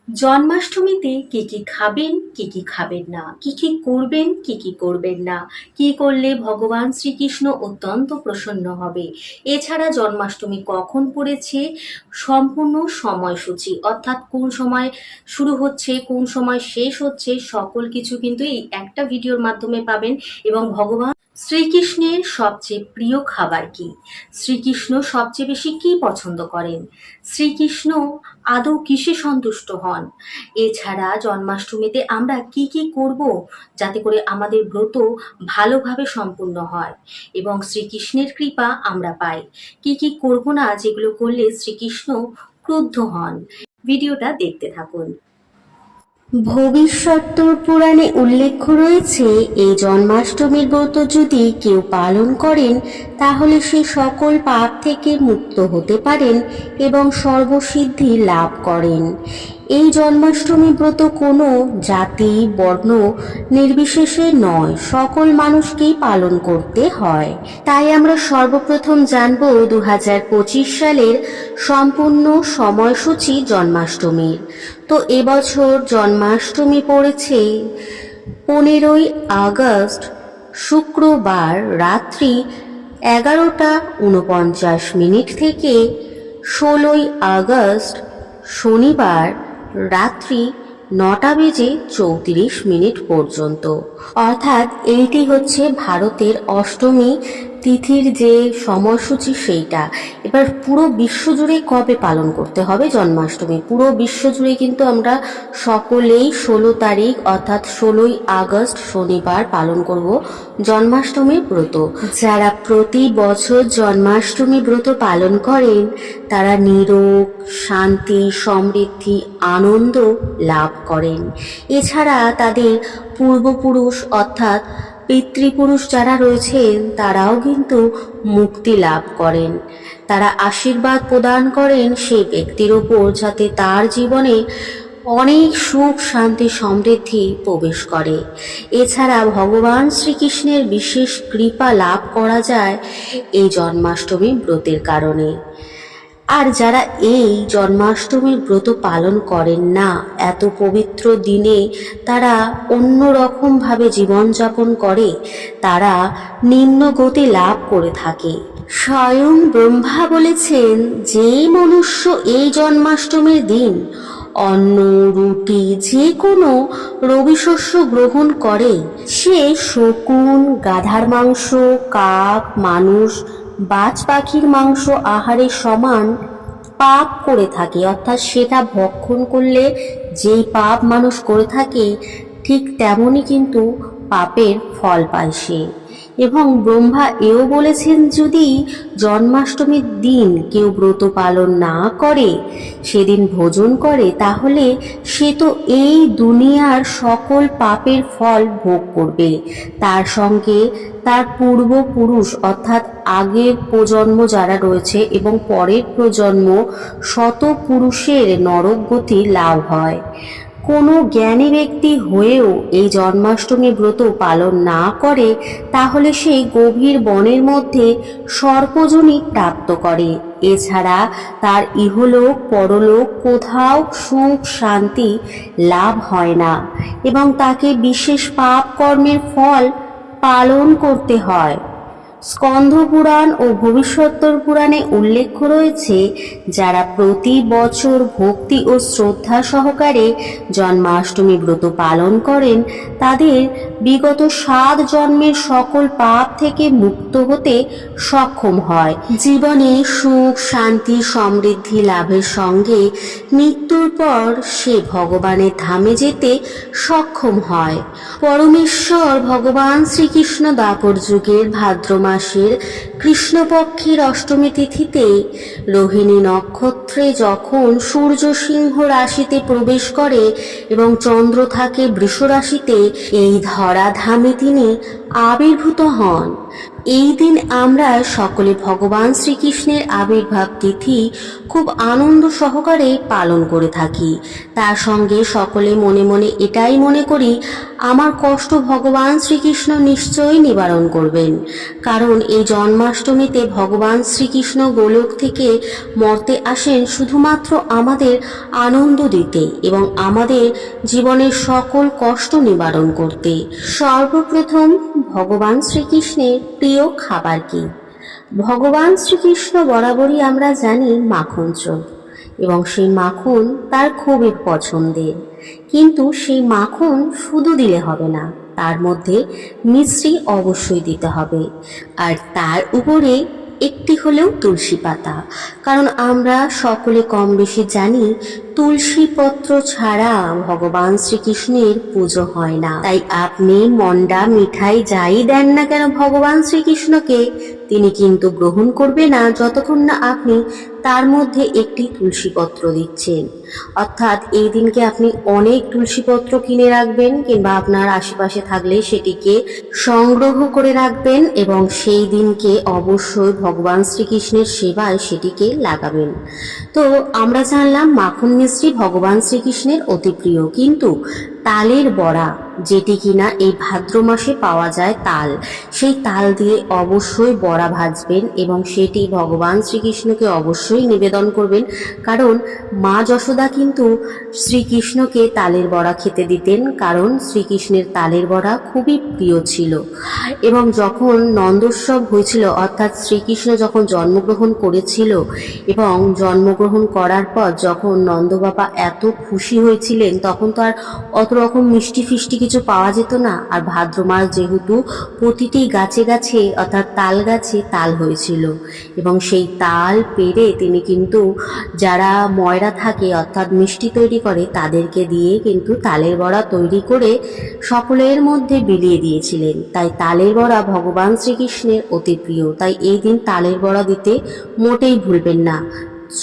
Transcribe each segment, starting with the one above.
জন্মাষ্টমীতে কি কি খাবেন, কি কি খাবেন না, কি কি করবেন, কি কি করবেন না, কি করলে ভগবান শ্রীকৃষ্ণ অত্যন্ত প্রসন্ন হবে। এছাড়া জন্মাষ্টমী কখন পড়েছে, সম্পূর্ণ সময়সূচি অর্থাৎ কোন সময় শুরু হচ্ছে, কোন সময় শেষ হচ্ছে, সকল কিছু কিন্তু এই একটা ভিডিওর মাধ্যমে পাবেন। এবং ভগবান শ্রীকৃষ্ণের সবচেয়ে প্রিয় খাবার কি, শ্রীকৃষ্ণ সবচেয়ে বেশি কি পছন্দ করেন, শ্রীকৃষ্ণ আদৌ কিসে সন্তুষ্ট হন। এছাড়া জন্মাষ্টমীতে আমরা কি কি করব যাতে করে আমাদের ব্রত ভালোভাবে সম্পূর্ণ হয় এবং শ্রীকৃষ্ণের কৃপা আমরা পাই, কি কি করব না যেগুলো করলে শ্রীকৃষ্ণ ক্রুদ্ধ হন। ভিডিওটা দেখতে থাকুন। ভবিষ্যত্তর পুরাণে উল্লেখ রয়েছে, এই জন্মাষ্টমীর ব্রত যদি কেউ পালন করেন তাহলে সে সকল পাপ থেকে মুক্ত হতে পারেন এবং সর্বসিদ্ধি লাভ করেন। এই জন্মাষ্টমী ব্রত কোনো জাতি বর্ণ নির্বিশেষে নয়, সকল মানুষকেই পালন করতে হয়। তাই আমরা সর্বপ্রথম জানব 2025 সালের সম্পূর্ণ সময়সূচি জন্মাষ্টমীর। তো এবছর জন্মাষ্টমী পড়েছে 15ই আগস্ট শুক্রবার রাত্রি 11:49 থেকে 16ই আগস্ট শনিবার রাত্রি 9:34 পর্যন্ত। অর্থাৎ এইটি হচ্ছে ভারতের অষ্টমী তিথির যে সময়সূচি সেইটা। এবার পুরো বিশ্বজুড়ে কবে পালন করতে হবে জন্মাষ্টমী, পুরো বিশ্বজুড়ে কিন্তু আমরা সকলেই 16 তারিখ অর্থাৎ 16ই আগস্ট শনিবার পালন করব জন্মাষ্টমীর ব্রত। যারা প্রতি বছর জন্মাষ্টমী ব্রত পালন করেন তারা নিরোগ, শান্তি, সমৃদ্ধি, আনন্দ লাভ করেন। এছাড়া তাদের পূর্বপুরুষ অর্থাৎ পিতৃপুরুষ যারা রয়েছেন তারাও কিন্তু মুক্তি লাভ করেন। তারা আশীর্বাদ প্রদান করেন সেই ব্যক্তির ওপর যাতে তার জীবনে অনেক সুখ, শান্তি, সমৃদ্ধি প্রবেশ করে। এছাড়া ভগবান শ্রীকৃষ্ণের বিশেষ কৃপা লাভ করা যায় এই জন্মাষ্টমী ব্রতের কারণে। আর যারা এই জন্মাষ্টমীর ব্রত পালন করেন না, এত পবিত্র দিনে তারা অন্য রকমভাবে জীবনযাপন করে, তারা নিম্ন গতি লাভ করে থাকে। স্বয়ং ব্রহ্মা বলেছেন, যেই মনুষ্য এই জন্মাষ্টমীর দিন অন্ন, রুটি, যে কোনো রবি শস্য গ্রহণ করে সে শকুন, গাধার মাংস, কাক, মানুষ, বাজ পাখির মাংস আহারের সমান পাপ করে থাকে। অর্থাৎ সেটা ভক্ষণ করলে যেই পাপ মানুষ করে থাকে ঠিক তেমনই কিন্তু পাপের ফল পায় সে। এবং ব্রহ্মা এও বলেছেন, যদি জন্মাষ্টমীর দিন কেউ ব্রত পালন না করে, সেদিন ভোজন করে, তাহলে সে তো এই দুনিয়ার সকল পাপের ফল ভোগ করবে। তার সঙ্গে তার পূর্বপুরুষ অর্থাৎ আগের প্রজন্ম যারা রয়েছে এবং পরের প্রজন্ম শত পুরুষের নরক গতি লাভ হয়। কোনো জ্ঞানী ব্যক্তি হয়েও এই জন্মাষ্টমী ব্রত পালন না করে তাহলে সে গভীর বনের মধ্যে সর্পযোনি প্রাপ্ত করে। এছাড়া তার ইহলোক পরলোক কোথাও সুখ শান্তি লাভ হয় না এবং তাকে বিশেষ পাপ কর্মের ফল পালন করতে হয়। স্কন্ধ পুরাণ ও ভবিষ্যত্তর পুরাণে উল্লেখ রয়েছে, যারা প্রতি বছর ভক্তি ও শ্রদ্ধা সহকারে জন্মাষ্টমী ব্রত পালন করেন তাদের বিগত 7 জন্মের সকল পাপ থেকে মুক্ত হতে সক্ষম হয়। জীবনে সুখ, শান্তি, সমৃদ্ধি লাভের সঙ্গে মৃত্যুর পর সে ভগবানের ধামে যেতে সক্ষম হয়। পরমেশ্বর ভগবান শ্রীকৃষ্ণ দ্বাপর যুগের ভাদ্র মাসের কৃষ্ণপক্ষের অষ্টমী তিথিতে রোহিণী নক্ষত্রে যখন সূর্য সিংহ রাশিতে প্রবেশ করে এবং চন্দ্র থাকে বৃষ রাশিতে, এই ধরাধামে তিনি আবির্ভূত হন। এই দিন আমরা সকলে ভগবান শ্রীকৃষ্ণের আবির্ভাব তিথি খুব আনন্দ সহকারে পালন করে থাকি। তার সঙ্গে সকলে মনে মনে এটাই মনে করি, আমার কষ্ট ভগবান শ্রীকৃষ্ণ নিশ্চয়ই নিবারণ করবেন। কারণ এই জন্মাষ্টমীতে ভগবান শ্রীকৃষ্ণ গোলক থেকে মর্তে আসেন শুধুমাত্র আমাদের আনন্দ দিতে এবং আমাদের জীবনের সকল কষ্ট নিবারণ করতে। সর্বপ্রথম ভগবান শ্রীকৃষ্ণের প্রিয় খাবার কি? ভগবান শ্রীকৃষ্ণ বরাবরই আমরা জানি মাখন চোর, এবং সেই মাখন তার খুবই পছন্দের। কিন্তু সেই মাখন শুধু দিলে হবে না, তার মধ্যে মিশ্রি অবশ্যই দিতে হবে, আর তার উপরে একটি হলেও তুলসী পাতা। কারণ আমরা সকলে কম বেশি জানি তুলসী পত্র ছাড়া ভগবান শ্রীকৃষ্ণের পুজো হয় না। তাই আপনি মন্ডা মিঠাই যাই দেন না কেন ভগবান শ্রীকৃষ্ণকে, তিনি কিন্তু গ্রহণ করবে না যতক্ষণ না আপনি তার মধ্যে একটি তুলসী পত্র দিচ্ছেন। অর্থাৎ এই দিনকে আপনি অনেক তুলসী পত্র কিনে রাখবেন, কিংবা আপনার আশেপাশে থাকলে সেটিকে সংগ্রহ করে রাখবেন এবং সেই দিনকে অবশ্যই ভগবান শ্রীকৃষ্ণের সেবায় সেটিকে লাগাবেন। তো আমরা জানলাম মাখন মিশ্রি ভগবান শ্রীকৃষ্ণের অতি প্রিয়, কিন্তু তালের বড়া, যেটি কিনা এই ভাদ্র মাসে পাওয়া যায় তাল, সেই তাল দিয়ে অবশ্যই বড়া ভাজবেন এবং সেটি ভগবান শ্রীকৃষ্ণকে অবশ্যই নিবেদন করবেন। কারণ মা যশোদা কিন্তু শ্রীকৃষ্ণকে তালের বড়া খেতে দিতেন, কারণ শ্রীকৃষ্ণের তালের বড়া খুবই প্রিয় ছিল। এবং যখন নন্দোৎসব হয়েছিল, অর্থাৎ শ্রীকৃষ্ণ যখন জন্মগ্রহণ করেছিল এবং জন্মগ্রহণ করার পর যখন নন্দবাবা এত খুশি হয়েছিলেন, তখন তো আর অত রকম মিষ্টি ফিষ্টি কিছু পাওয়া যেত না। আর ভাদ্র মাস যেহেতু প্রতিটি গাছে গাছে অর্থাৎ তাল গাছে তাল হয়েছিল, এবং সেই তাল পেড়ে তিনি কিন্তু যারা ময়রা থাকে অর্থাৎ মিষ্টি তৈরি করে তাদেরকে দিয়ে কিন্তু তালের বড়া তৈরি করে সকলের মধ্যে বিলিয়ে দিয়েছিলেন। তাই তালের বড়া ভগবান শ্রীকৃষ্ণের অতি প্রিয়। তাই এই দিন তালের বড়া দিতে মোটেই ভুলবেন না,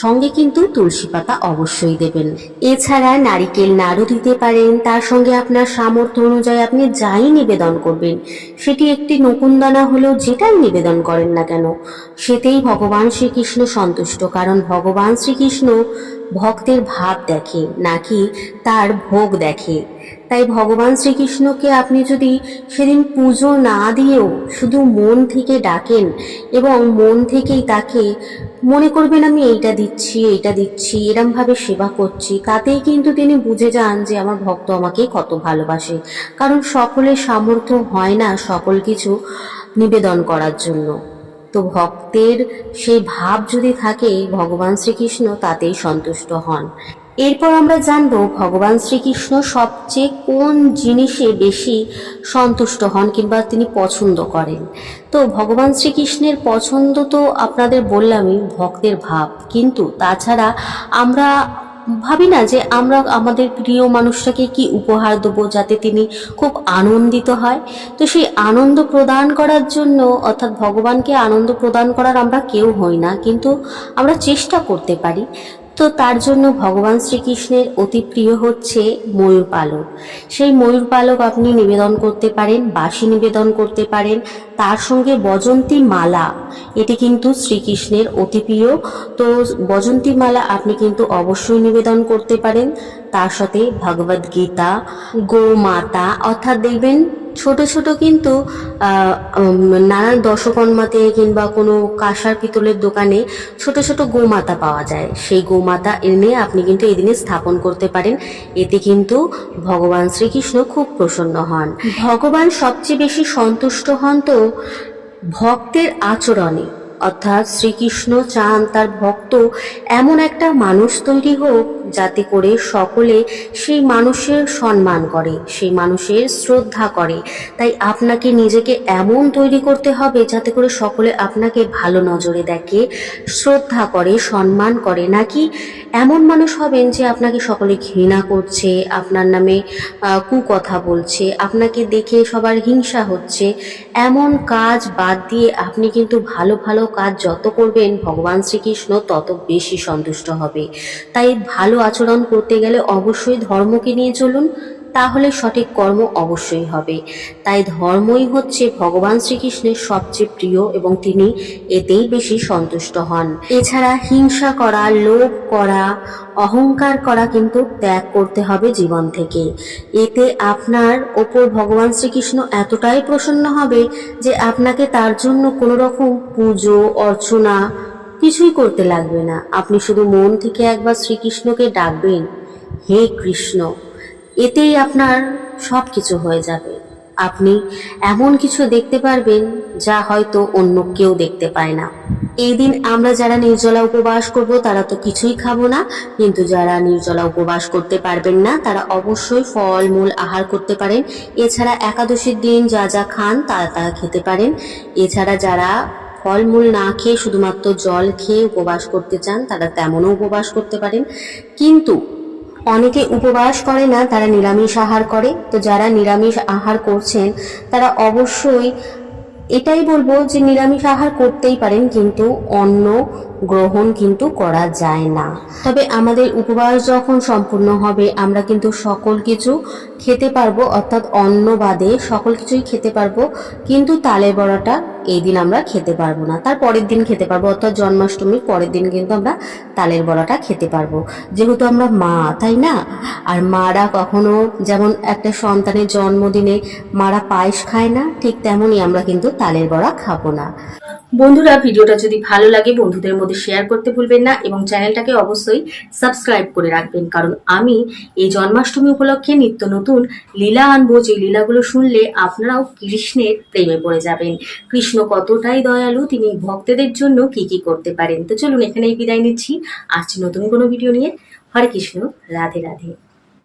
সঙ্গে কিন্তু তুলসী পাতা অবশ্যই দেবেন। এছাড়া নারিকেল নাড়ু দিতে পারেন। তার সঙ্গে আপনার সামর্থ্য অনুযায়ী আপনি যাই নিবেদন করবেন, সেটি একটি নকুনদানা হলেও যেটাই নিবেদন করেন না কেন, সেতেই ভগবান শ্রীকৃষ্ণ সন্তুষ্ট। কারণ ভগবান শ্রীকৃষ্ণ ভক্তের ভাব দেখে, নাকি তার ভোগ দেখে। তাই ভগবান শ্রীকৃষ্ণকে আপনি যদি সেদিন পুজো না দিয়েও শুধু মন থেকে ডাকেন এবং মন থেকেই তাকে মনে করবেন আমি এইটা দিচ্ছি এইটা দিচ্ছি, এরমভাবে সেবা করছি, তাতেই কিন্তু তিনি বুঝে যান যে আমার ভক্ত আমাকে কত ভালোবাসে। কারণ সকলের সামর্থ্য হয় না সকল কিছু নিবেদন করার জন্য। তো ভক্তের সেই ভাব যদি থাকে, ভগবান শ্রীকৃষ্ণ তাতেই সন্তুষ্ট হন। এরপর আমরা জানবো ভগবান শ্রীকৃষ্ণ সবচেয়ে কোন জিনিসে বেশি সন্তুষ্ট হন কিংবা তিনি পছন্দ করেন। তো ভগবান শ্রীকৃষ্ণের পছন্দ তো আপনাদের বললামই, ভক্তের ভাব। কিন্তু তাছাড়া আমরা ভাবি না যে আমরা আমাদের প্রিয় মানুষটাকে কি উপহার দেবো যাতে তিনি খুব আনন্দিত হয়। তো সেই আনন্দ প্রদান করার জন্য, অর্থাৎ ভগবানকে আনন্দ প্রদান করার আমরা কেউ হই না, কিন্তু আমরা চেষ্টা করতে পারি। তো তার জন্য ভগবান শ্রীকৃষ্ণের অতি প্রিয় হচ্ছে ময়ূর পালক। সেই ময়ূর পালক আপনি নিবেদন করতে পারেন, বাঁশি নিবেদন করতে পারেন, তার সঙ্গে বজন্তী মালা, এটি কিন্তু শ্রীকৃষ্ণের অতি প্রিয়। তো বজন্তী মালা আপনি কিন্তু অবশ্যই নিবেদন করতে পারেন। তার সাথে ভগবদ গীতা, গোমাতা, অর্থাৎ দেখবেন ছোট ছোট কিন্তু নানান দশকর্মাতে কিংবা কোনো কাঁসার পিতলের দোকানে ছোট ছোট গোমাতা পাওয়া যায়। সেই গোমাতা এনে আপনি কিন্তু এই দিনে স্থাপন করতে পারেন। এতে কিন্তু ভগবান শ্রীকৃষ্ণ খুব প্রসন্ন হন। ভগবান সবচেয়ে বেশি সন্তুষ্ট হন তো ভক্তের আচরণে, অর্থাৎ শ্রীকৃষ্ণ চান তার ভক্ত এমন একটা মানুষ তৈরি হোক যাতে করে সকলে সেই মানুষের সম্মান করে, সেই মানুষের শ্রদ্ধা করে। তাই আপনাকে নিজেকে এমন তৈরি করতে হবে যাতে করে সকলে আপনাকে ভালো নজরে দেখে, শ্রদ্ধা করে, সম্মান করে। নাকি এমন মানুষ হবেন যে আপনাকে সকলে ঘৃণা করছে, আপনার নামে কুকথা বলছে, আপনাকে দেখে সবার হিংসা হচ্ছে। এমন কাজ বাদ দিয়ে আপনি কিন্তু ভালো ভালো কাজ যত করবেন ভগবান শ্রীকৃষ্ণ তত বেশি সন্তুষ্ট হবে। তাই ভালো আচরণ করতে গেলে অবশ্যই ধর্মকে নিয়ে চলুন, তাহলে সঠিক কর্ম অবশ্যই হবে। তাই ধর্মই হচ্ছে ভগবান শ্রীকৃষ্ণের সবচেয়ে প্রিয় এবং তিনি এতেই বেশি সন্তুষ্ট হন। এছাড়া হিংসা করা, লোভ করা, অহংকার করা কিন্তু ত্যাগ করতে হবে জীবন থেকে। এতে আপনার ওপর ভগবান শ্রীকৃষ্ণ এতটাই প্রসন্ন হবে যে আপনাকে তার জন্য কোনো রকম পুজো অর্চনা কিছুই করতে লাগবে না। আপনি শুধু মন থেকে একবার শ্রীকৃষ্ণকে ডাকবেন, হে কৃষ্ণ, এতেই আপনার সব কিছু হয়ে যাবে। আপনি এমন কিছু দেখতে পারবেন যা হয়তো অন্য কেউ দেখতে পায় না। এই দিন আমরা যারা নির্জলা উপবাস করব তারা তো কিছুই খাবো না, কিন্তু যারা নির্জলা উপবাস করতে পারবেন না তারা অবশ্যই ফল মূল আহার করতে পারেন। এছাড়া একাদশীর দিন যা যা খান তারা খেতে পারেন। এছাড়া যারা ফলমূল না খেয়ে শুধুমাত্র জল খেয়ে উপবাস করতে চান তারা তেমনও উপবাস করতে পারেন। কিন্তু অনেকে উপবাস করে না, তারা নিরামিষ আহার করে। তো যারা নিরামিষ আহার করছেন তারা অবশ্যই এটাই বলবো যে নিরামিষ আহার করতেই পারেন, কিন্তু অন্ন গ্রহণ কিন্তু করা যায় না। তবে আমাদের উপবাস যখন সম্পূর্ণ হবে আমরা কিন্তু সকল কিছু খেতে পারবো, অর্থাৎ অন্ন বাদে সকল কিছুই খেতে পারবো, কিন্তু তালের বড়াটা এই দিন আমরা খেতে পারবো না। তার পরের দিন খেতে পারবো, অর্থাৎ জন্মাষ্টমীর পরের দিন কিন্তু আমরা তালের বড়াটা খেতে পারবো, যেহেতু আমরা মা, তাই না? আর মারা কখনো যেমন একটা সন্তানের জন্মদিনে মারা পায়েস খায় না, ঠিক তেমনই আমরা কিন্তু তালের বড়া খাবো না। বন্ধুরা, ভিডিওটা যদি ভালো লাগে বন্ধুদের মধ্যে শেয়ার করতে ভুলবেন না এবং চ্যানেলটাকে অবশ্যই সাবস্ক্রাইব করে রাখবেন, কারণ আমি এই জন্মাষ্টমী উপলক্ষে নিত্য নতুন লীলা আনবো, যে লীলাগুলো শুনলে আপনারাও কৃষ্ণের প্রেমে পড়ে যাবেন। কৃষ্ণ কতটাই দয়ালু, তিনি ভক্তদের জন্য কি কি করতে পারেন। তো চলুন এখানেই বিদায় নিচ্ছি, আসছি নতুন কোনো ভিডিও নিয়ে। হরে কৃষ্ণ, রাধে রাধে।